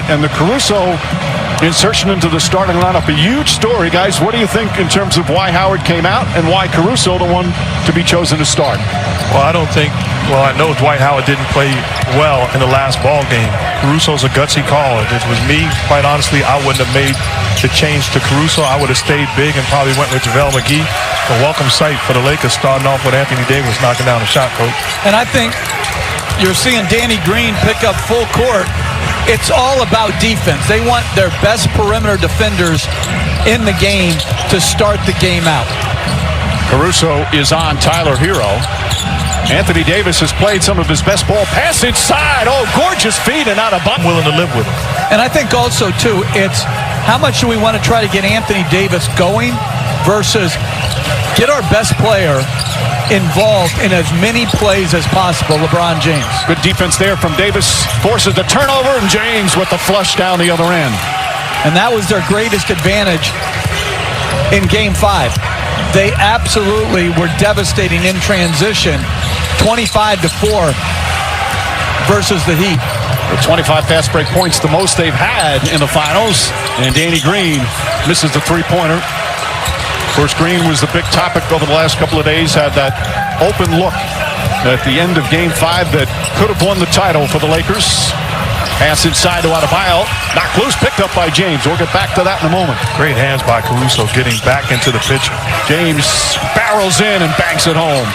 and the Caruso insertion into the starting lineup, a huge story. Guys, what do you think in terms of why Howard came out and why Caruso the one to be chosen to start? Well, I know Dwight Howard didn't play well in the last ball game. Caruso's a gutsy call. If it was me, quite honestly, I wouldn't have made the change to Caruso. I would have stayed big and probably went with JaVale McGee. A welcome sight for the Lakers, starting off with Anthony Davis knocking down a shot, Coach. And I think you're seeing Danny Green pick up full court. It's all about defense. They want their best perimeter defenders in the game to start the game out. Caruso is on Tyler Hero. Anthony Davis has played some of his best ball. Pass inside. Oh, gorgeous feed and out of bounds. Willing to live with him. And I think also, too, it's how much do we want to try to get Anthony Davis going versus get our best player involved in as many plays as possible, LeBron James. Good defense there from Davis. Forces the turnover, and James with the flush down the other end. And that was their greatest advantage in Game 5. They absolutely were devastating in transition, 25-4 versus the Heat. With 25 fast break points, the most they've had in the finals. And Danny Green misses the three-pointer. Of course, Green was the big topic over the last couple of days. Had that open look at the end of Game 5 that could have won the title for the Lakers. Pass inside to Adebayo. Knocked loose, picked up by James. We'll get back to that in a moment. Great hands by Caruso getting back into the picture. James barrels in and banks it home.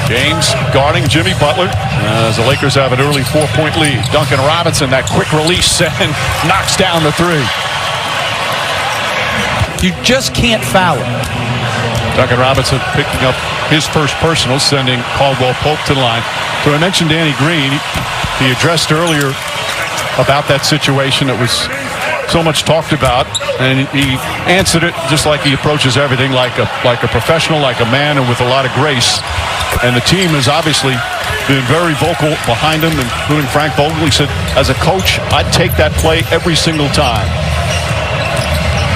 James guarding Jimmy Butler as the Lakers have an early 4-point lead. Duncan Robinson, that quick release, and knocks down the three. You just can't foul it. Duncan Robinson picking up his first personal, sending Caldwell Pope to the line. So I mentioned Danny Green. He addressed earlier about that situation that was so much talked about, and he answered it just like he approaches everything, like a professional, like a man, and with a lot of grace. And the team has obviously been very vocal behind him, including Frank Vogel. He said, as a coach, I'd take that play every single time.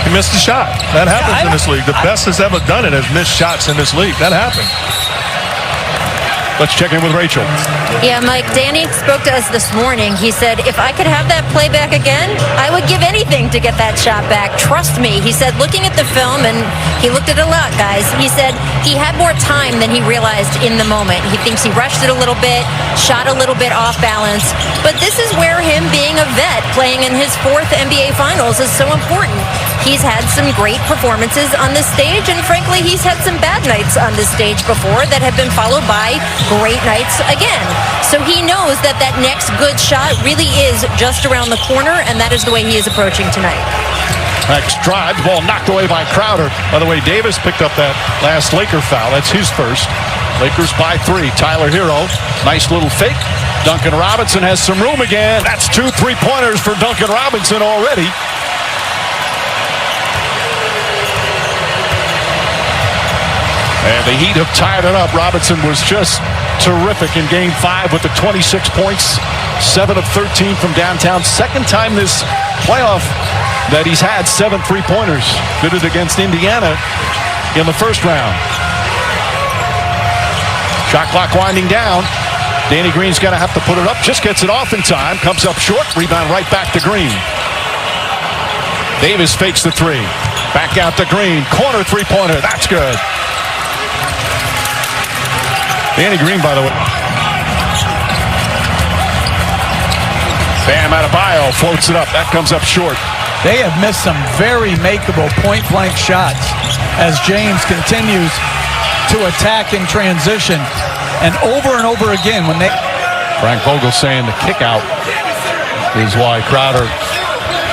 He missed the shot. That happens in this league. The best that's ever done it has missed shots in this league. That happened. Let's check in with Rachel. Yeah, Mike, Danny spoke to us this morning. He said, if I could have that play back again, I would give anything to get that shot back. Trust me. He said, looking at the film, and he looked at it a lot, guys, he said he had more time than he realized in the moment. He thinks he rushed it a little bit, shot a little bit off balance. But this is where him being a vet, playing in his 4th NBA Finals, is so important. He's had some great performances on this stage, and frankly, he's had some bad nights on this stage before that have been followed by great nights again. So he knows that that next good shot really is just around the corner, and that is the way he is approaching tonight. Next drive, ball knocked away by Crowder. By the way, Davis picked up that last Laker foul. That's his first. Lakers by 3. Tyler Hero, nice little fake. Duncan Robinson has some room again. That's 2 3-pointers for Duncan Robinson already. And the Heat have tied it up. Robinson was just terrific in Game 5 with the 26 points, 7 of 13 from downtown. Second time this playoff that he's had 7 3-pointers. Did it against Indiana in the first round. Shot clock winding down. Danny Green's going to have to put it up. Just gets it off in time. Comes up short. Rebound right back to Green. Davis fakes the 3. Back out to Green. Corner 3-pointer. That's good. Danny Green, by the way. Bam Adebayo floats it up. That comes up short. They have missed some very makeable point-blank shots as James continues to attack in transition. And over again when they... Frank Vogel saying the kick out is why Crowder...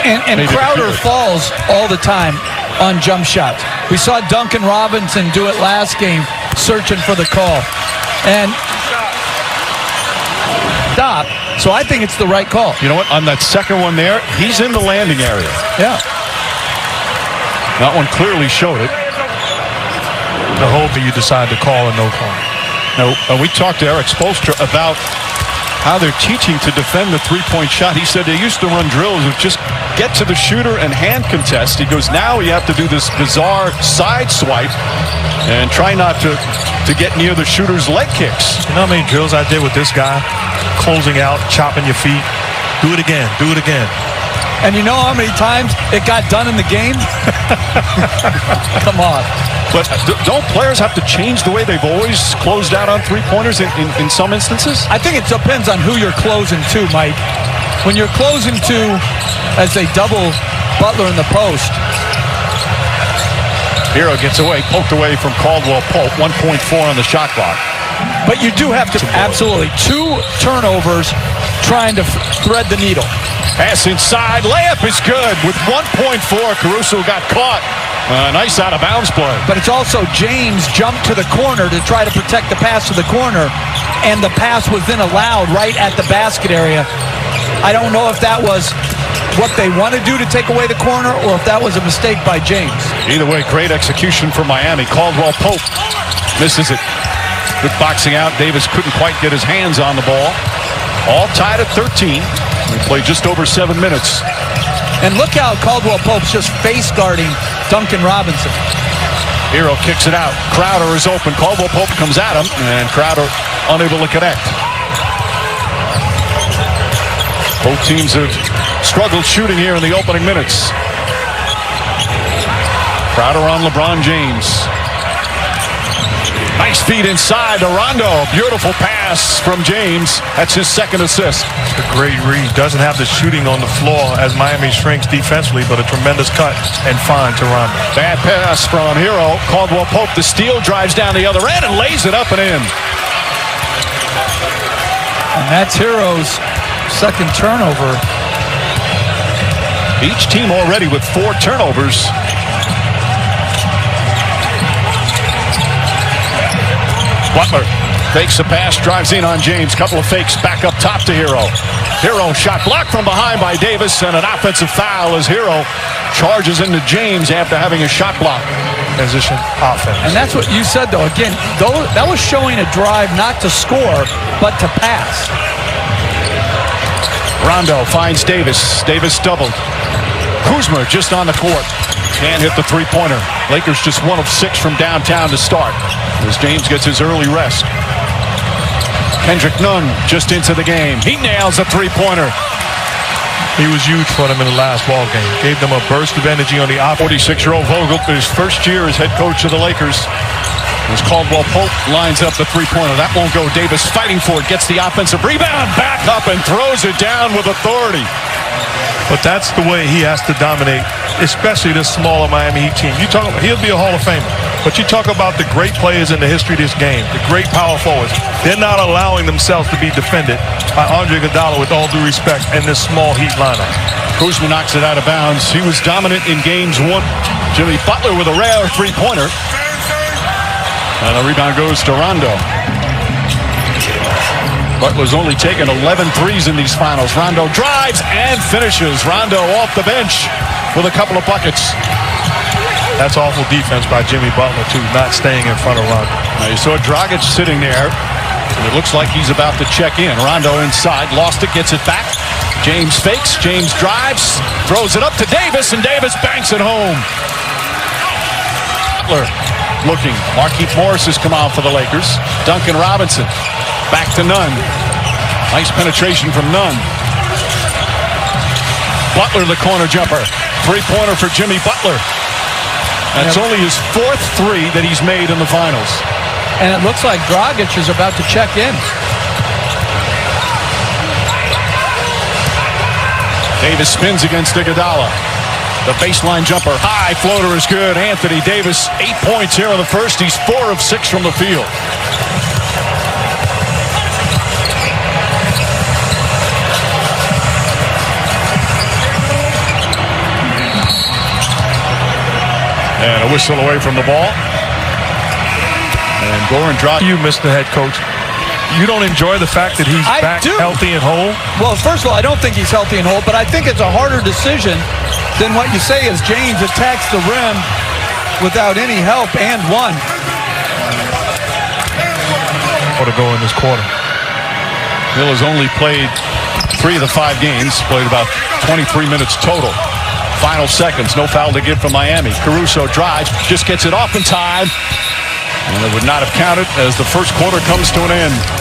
And Crowder falls all the time on jump shots. We saw Duncan Robinson do it last game, searching for the call. And stop. So I think it's the right call. You know what? On that second one there, he's in the landing area. Yeah. That one clearly showed it. The hope that you decide to call a no call. No, we talked to Eric Spoelstra about how they're teaching to defend the three-point shot. He said they used to run drills of just get to the shooter and hand contest. He goes, now you have to do this bizarre side swipe and try not to get near the shooter's leg kicks. You know how many drills I did with this guy? Closing out, chopping your feet. Do it again. Do it again. And you know how many times it got done in the game? Come on. But don't players have to change the way they've always closed out on three-pointers in some instances? I think it depends on who you're closing to, Mike. When you're closing to as they double Butler in the post. Hero gets away, poked away from Caldwell Pope, 1.4 on the shot clock. But you do have to absolutely 2 turnovers trying to thread the needle. Pass inside, layup is good with 1.4. Caruso got caught. Nice out of bounds play. But it's also James jumped to the corner to try to protect the pass to the corner, and the pass was then allowed right at the basket area. I don't know if that was what they want to do to take away the corner or if that was a mistake by James. Either way, great execution for Miami. Caldwell Pope misses it. Good boxing out. Davis couldn't quite get his hands on the ball. All tied at 13. We played just over 7 minutes. And look how Caldwell Pope's just face guarding Duncan Robinson. Hero kicks it out. Crowder is open. Caldwell Pope comes at him, and Crowder unable to connect. Both teams have struggled shooting here in the opening minutes. Crowder on LeBron James. Nice feed inside to Rondo. Beautiful pass from James. That's his second assist. A great read. Doesn't have the shooting on the floor as Miami shrinks defensively, but a tremendous cut and find to Rondo. Bad pass from Hero. Caldwell Pope, the steal, drives down the other end and lays it up and in. And that's Hero's second turnover. Each team already with 4 turnovers. Butler fakes the pass, drives in on James. Couple of fakes back up top to Hero. Hero shot blocked from behind by Davis, and an offensive foul as Hero charges into James after having a shot block. Transition offense. And that's what you said, though. Again, that was showing a drive not to score, but to pass. Rondo finds Davis. Davis doubled. Kuzma just on the court. Can't hit the three-pointer. Lakers just 1 of 6 from downtown to start as James gets his early rest. Kendrick Nunn just into the game. He nails a three-pointer. He was huge for them in the last ball game. Gave them a burst of energy on the offense. 46-year-old Vogel, his first year as head coach of the Lakers. As Caldwell Pope lines up the three-pointer. That won't go. Davis fighting for it. Gets the offensive rebound. Back up and throws it down with authority. But that's the way he has to dominate, especially this smaller Miami Heat team. You talk about, he'll be a Hall of Famer. But you talk about the great players in the history of this game, the great power forwards. They're not allowing themselves to be defended by Andre Iguodala, with all due respect, in this small Heat lineup. Kuzma knocks it out of bounds. He was dominant in games 1. Jimmy Butler with a rare three-pointer. And the rebound goes to Rondo. Butler's only taken 11 threes in these finals. Rondo drives and finishes. Rondo off the bench with a couple of buckets. That's awful defense by Jimmy Butler, too, not staying in front of Rondo. Now you saw Dragic sitting there. And it looks like he's about to check in. Rondo inside, lost it, gets it back. James fakes, James drives, throws it up to Davis, and Davis banks it home. Butler looking. Markieff Morris has come out for the Lakers. Duncan Robinson. Back to Nunn. Nice penetration from Nunn. Butler, the corner jumper. Three-pointer for Jimmy Butler. That's only his 4th 3 that he's made in the finals. And it looks like Dragic is about to check in. Davis spins against Iguodala. The baseline jumper. High floater is good. Anthony Davis, 8 points here in the first. He's 4 of 6 from the field. And a whistle away from the ball. And Goran Dragic. You, Mr. Head Coach, you don't enjoy the fact that he's back healthy and whole? Well, first of all, I don't think he's healthy and whole, but I think it's a harder decision than what you say as James attacks the rim without any help and won. Or to go in this quarter. Hill has only played 3 of the 5 games, played about 23 minutes total. Final seconds, no foul to give from Miami. Caruso drives, just gets it off in time, and it would not have counted as the first quarter comes to an end.